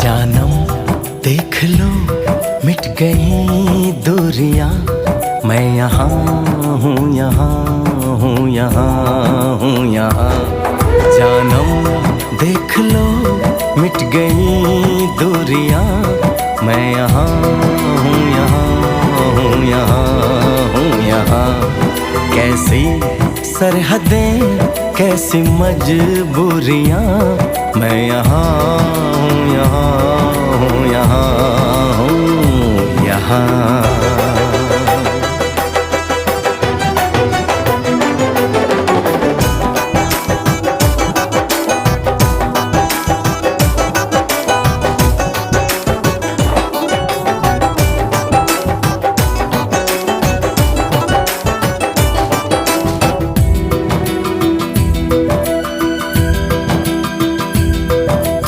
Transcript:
जानम देख लो मिट गई दूरियां, मैं यहाँ हूँ, यहाँ हूँ, यहाँ हूँ, यहाँ। जानम देख लो मिट गई दूरियां, मैं यहाँ हूँ, यहाँ हूँ, यहाँ हूँ, यहाँ। कैसी सरहदें कैसी मजबूरियां, मैं यहाँ हूँ, यहाँ हूँ, यहाँ हूँ, यहाँ।